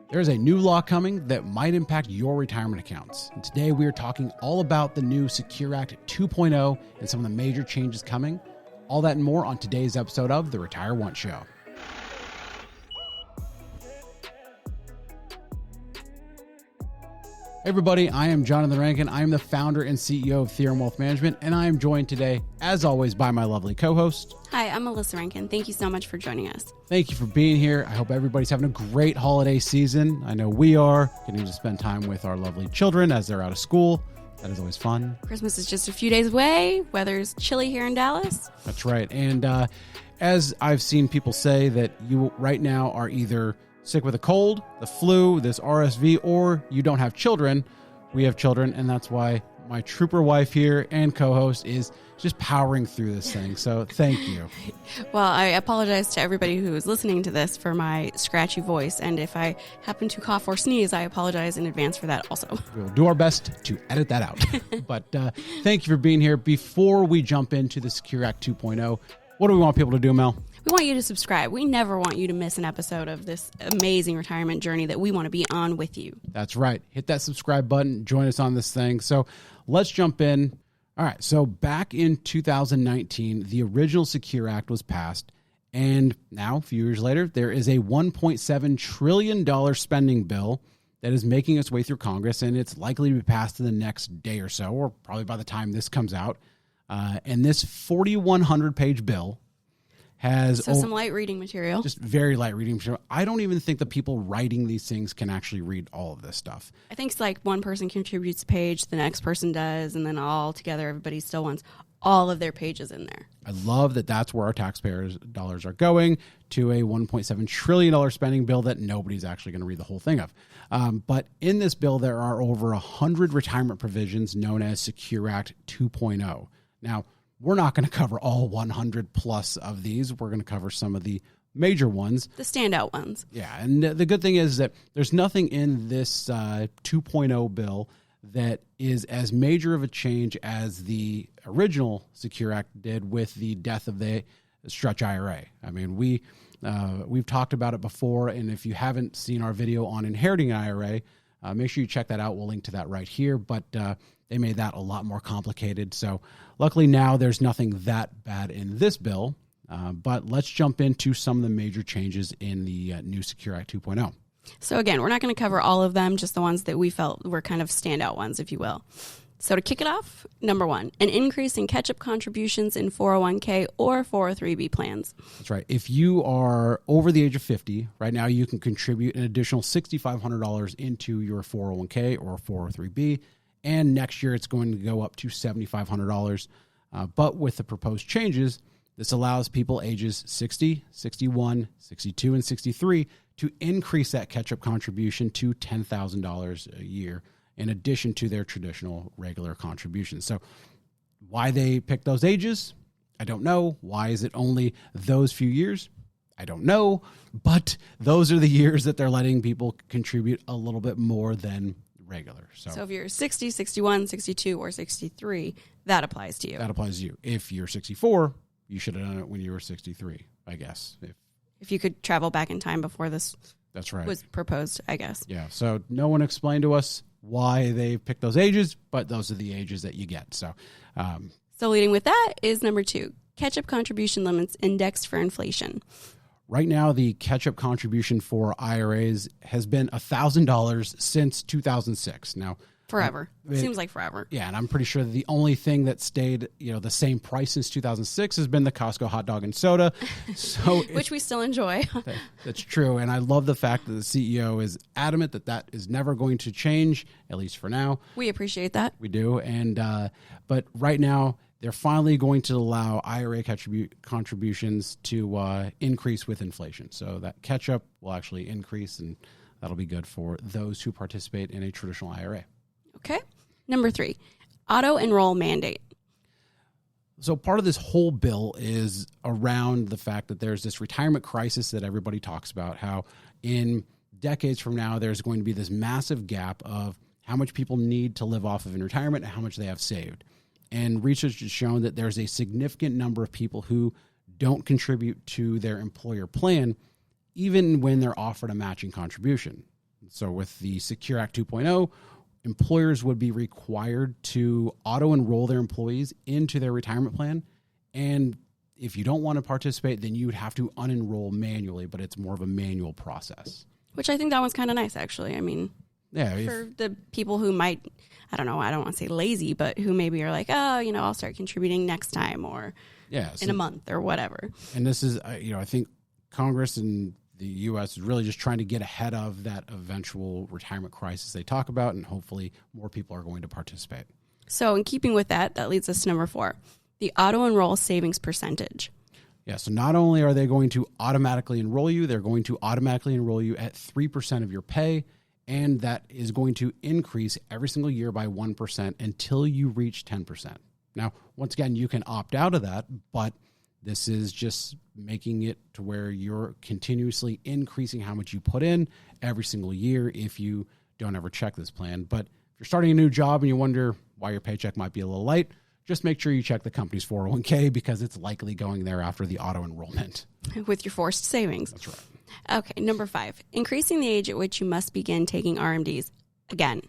There's a new law coming that might impact your retirement accounts. And today we are talking all about the new Secure Act 2.0 and some of the major changes coming. All that and more on today's episode of The Retire Once Show. Hey everybody, I am Johnathan and Rankin. I am the founder and CEO of Theorem Wealth Management, and I am joined today, as always, by my lovely co-host. Hi, I'm Melissa Rankin. Thank you so much for joining us. Thank you for being here. I hope everybody's having a great holiday season. I know we are getting to spend time with our lovely children as they're out of school. That is always fun. Christmas is just a few days away. Weather's chilly here in Dallas. That's right. And as I've seen people say that you right now are either sick with a cold, the flu, this RSV, or you don't have children. We have children, and that's why my trooper wife here and co-host is just powering through this thing. So thank you. Well, I apologize to everybody who is listening to this for my scratchy voice. And if I happen to cough or sneeze, I apologize in advance for that also. We'll do our best to edit that out. But thank you for being here. Before we jump into the Secure Act 2.0, what do we want people to do, Mel? We want you to subscribe. We never want you to miss an episode of this amazing retirement journey that we want to be on with you. That's right. Hit that subscribe button. Join us on this thing. So let's jump in. All right. So back in 2019, the original Secure Act was passed. And now, a few years later, there is a $1.7 trillion spending bill that is making its way through Congress. And it's likely to be passed in the next day or so, or probably by the time this comes out. And this 4,100-page bill has some light reading material. Just very light reading material. I don't even think the people writing these things can actually read all of this stuff. I think it's like one person contributes a page, the next person does, and then all together everybody still wants all of their pages in there. I love that that's where our taxpayers' dollars are going, to a $1.7 trillion spending bill that nobody's actually going to read the whole thing of. But in this bill, there are over 100 retirement provisions known as Secure Act 2.0. Now, we're not going to cover all 100 plus of these. We're going to cover some of the major ones. The standout ones. Yeah, and the good thing is that there's nothing in this 2.0 bill that is as major of a change as the original Secure Act did with the death of the stretch IRA. I mean, we've talked about it before, and if you haven't seen our video on inheriting an IRA, make sure you check that out. We'll link to that right here, but they made that a lot more complicated. So luckily now there's nothing that bad in this bill, but let's jump into some of the major changes in the new Secure Act 2.0. So again, we're not going to cover all of them, just the ones that we felt were kind of standout ones, if you will. So to kick it off, number one, an increase in catch-up contributions in 401k or 403b plans. That's right. If you are over the age of 50, right now you can contribute an additional $6,500 into your 401k or 403b. And next year, it's going to go up to $7,500. But with the proposed changes, this allows people ages 60, 61, 62, and 63 to increase that catch-up contribution to $10,000 a year in addition to their traditional regular contributions. So why they pick those ages, I don't know. Why is it only those few years? I don't know. But those are the years that they're letting people contribute a little bit more than regular. So if you're 60, 61, 62, or 63, that applies to you. That applies to you. If you're 64, you should have done it when you were 63, I guess. If you could travel back in time before this that's right. was proposed, I guess. Yeah, so no one explained to us why they picked those ages, but those are the ages that you get. So leading with that is number two, catch-up contribution limits indexed for inflation. Right now, the catch-up contribution for IRAs has been $1,000 since 2006. Now, forever. Seems like forever. Yeah, and I'm pretty sure the only thing that stayed, the same price since 2006 has been the Costco hot dog and soda. So which we still enjoy. That's true, and I love the fact that the CEO is adamant that is never going to change, at least for now. We appreciate that. We do, and but right now, they're finally going to allow IRA contributions to increase with inflation. So that catch-up will actually increase, and that'll be good for those who participate in a traditional IRA. Okay. Number three, auto-enroll mandate. So part of this whole bill is around the fact that there's this retirement crisis that everybody talks about, how in decades from now, there's going to be this massive gap of how much people need to live off of in retirement and how much they have saved. And research has shown that there's a significant number of people who don't contribute to their employer plan, even when they're offered a matching contribution. So with the Secure Act 2.0, employers would be required to auto-enroll their employees into their retirement plan. And if you don't want to participate, then you would have to unenroll manually, but it's more of a manual process. Which I think that one's kind of nice, actually. I mean, yeah, for the people who might, I don't know, I don't want to say lazy, but who maybe are like, oh, you know, I'll start contributing next time or in a month or whatever. And this is, I think Congress and the U.S. is really just trying to get ahead of that eventual retirement crisis they talk about, and hopefully more people are going to participate. So in keeping with that, that leads us to number 4, the auto-enroll savings percentage. Yeah, so not only are they going to automatically enroll you, they're going to automatically enroll you at 3% of your pay, and that is going to increase every single year by 1% until you reach 10%. Now, once again, you can opt out of that, but this is just making it to where you're continuously increasing how much you put in every single year if you don't ever check this plan. But if you're starting a new job and you wonder why your paycheck might be a little light, just make sure you check the company's 401k because it's likely going there after the auto-enrollment. With your forced savings. That's right. Okay, number 5, increasing the age at which you must begin taking RMDs. Again.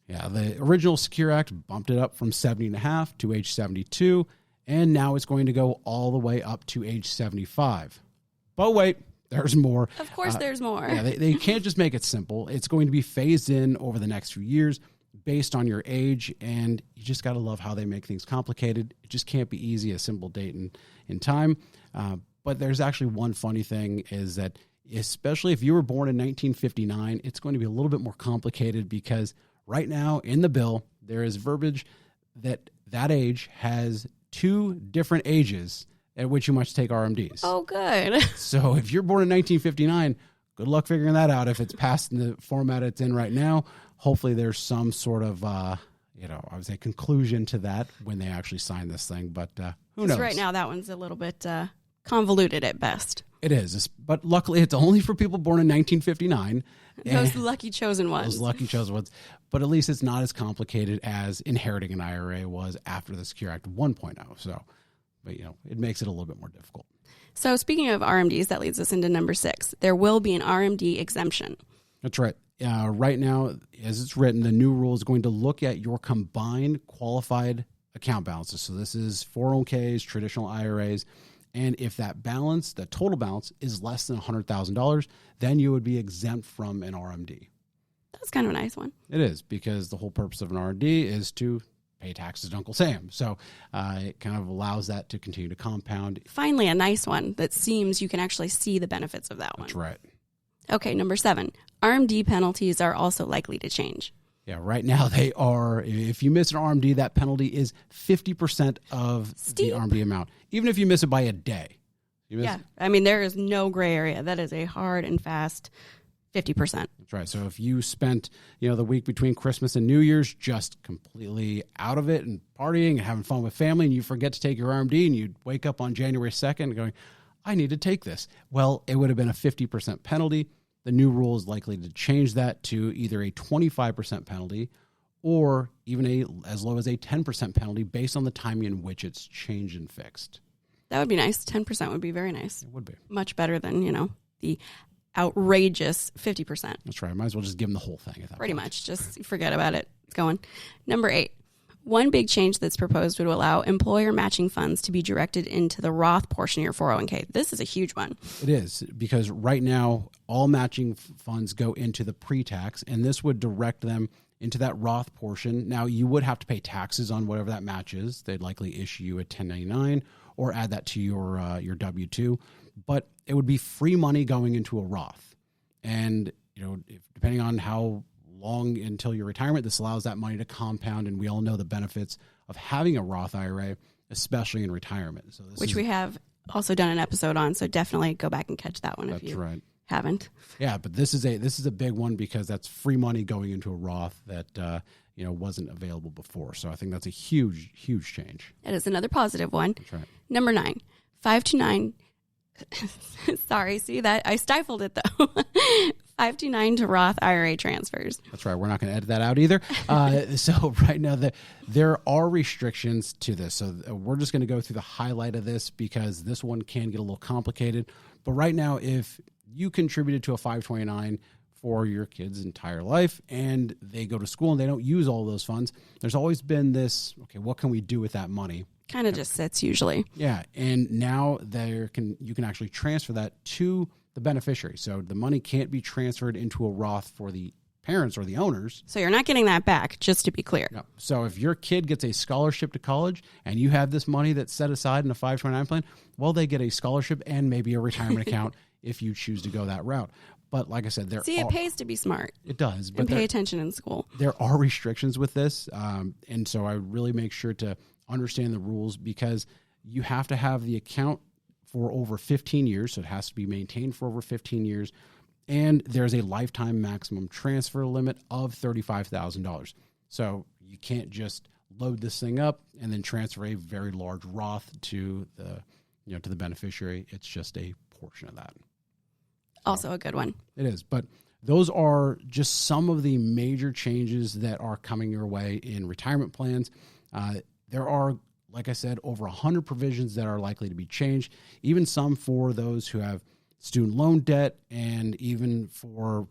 Yeah, the original Secure Act bumped it up from 70 and a half to age 72, and now it's going to go all the way up to age 75. But wait, there's more. Of course there's more. Yeah, they can't just make it simple. It's going to be phased in over the next few years based on your age, and you just got to love how they make things complicated. It just can't be easy, a simple date in time. But there's actually one funny thing is that especially if you were born in 1959, it's going to be a little bit more complicated because right now in the bill, there is verbiage that age has 2 different ages at which you must take RMDs. Oh, good. So if you're born in 1959, good luck figuring that out. If it's passed in the format it's in right now, hopefully there's some sort of, I would say conclusion to that when they actually sign this thing. But who knows? Right now, that one's a little bit convoluted at best. It is. But luckily, it's only for people born in 1959. Those lucky chosen ones. Those lucky chosen ones. But at least it's not as complicated as inheriting an IRA was after the Secure Act 1.0. So, but it makes it a little bit more difficult. So speaking of RMDs, that leads us into number 6. There will be an RMD exemption. That's right. Right now, as it's written, the new rule is going to look at your combined qualified account balances. So this is 401ks, traditional IRAs. And if that balance, the total balance, is less than $100,000, then you would be exempt from an RMD. That's kind of a nice one. It is, because the whole purpose of an RMD is to pay taxes to Uncle Sam. So it kind of allows that to continue to compound. Finally, a nice one that seems you can actually see the benefits of that one. That's right. Okay, number 7. RMD penalties are also likely to change. Yeah, right now they are. If you miss an RMD, that penalty is 50% of the RMD amount, even if you miss it by a day. I mean, there is no gray area. That is a hard and fast 50%. That's right. So if you spent, the week between Christmas and New Year's just completely out of it and partying and having fun with family, and you forget to take your RMD, and you wake up on January 2nd going, I need to take this. Well, it would have been a 50% penalty. The new rule is likely to change that to either a 25% penalty or even as low as a 10% penalty based on the timing in which it's changed and fixed. That would be nice. 10% would be very nice. It would be. Much better than, the outrageous 50%. That's right. I might as well just give them the whole thing at that Pretty point. much. Just forget about it. It's going. Number 8. One big change that's proposed would allow employer matching funds to be directed into the Roth portion of your 401k. This is a huge one. It is, because right now all matching funds go into the pre-tax, and this would direct them into that Roth portion. Now, you would have to pay taxes on whatever that match is. They'd likely issue you a 1099 or add that to your W-2, but it would be free money going into a Roth. And, depending on how long until your retirement, this allows that money to compound, and we all know the benefits of having a Roth IRA, especially in retirement. So which we have also done an episode on, so definitely go back and catch that one if you haven't. Yeah, but this is a big one because that's free money going into a Roth that wasn't available before. So I think that's a huge, huge change. It is another positive one. That's right. Number 9, 529. Sorry, see that? I stifled it though. 529 to Roth IRA transfers. That's right. We're not going to edit that out either. So right now there are restrictions to this. So we're just going to go through the highlight of this because this one can get a little complicated. But right now, if you contributed to a 529 for your kid's entire life and they go to school and they don't use all those funds, there's always been this, okay, what can we do with that money? Kind of just sits usually. Yeah. And now you can actually transfer that to the beneficiary. So the money can't be transferred into a Roth for the parents or the owners. So you're not getting that back, just to be clear. No. So if your kid gets a scholarship to college and you have this money that's set aside in a 529 plan, well, they get a scholarship and maybe a retirement account if you choose to go that route. But like I said, it pays to be smart. It does. But and pay attention in school. There are restrictions with this. And so I really make sure to understand the rules because you have to have the account for over 15 years. So it has to be maintained for over 15 years. And there's a lifetime maximum transfer limit of $35,000. So you can't just load this thing up and then transfer a very large Roth to the beneficiary. It's just a portion of that. Also a good one. It is. But those are just some of the major changes that are coming your way in retirement plans. There are, like I said, over 100 provisions that are likely to be changed, even some for those who have student loan debt and even for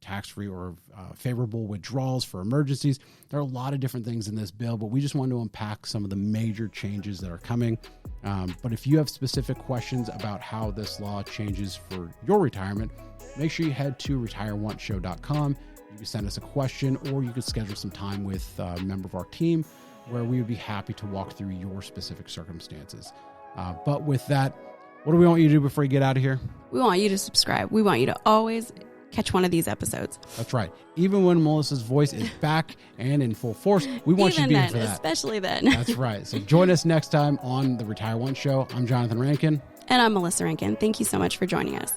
tax-free or favorable withdrawals for emergencies. There are a lot of different things in this bill, but we just wanted to unpack some of the major changes that are coming. But if you have specific questions about how this law changes for your retirement, make sure you head to retireonceshow.com. You can send us a question or you can schedule some time with a member of our team where we would be happy to walk through your specific circumstances. But with that, what do we want you to do before you get out of here? We want you to subscribe. We want you to always catch one of these episodes. That's right. Even when Melissa's voice is back and in full force, we want you to be here for that. Especially then. That's right. So join us next time on the Retire Once Show. I'm Johnathan Rankin. And I'm Melissa Rankin. Thank you so much for joining us.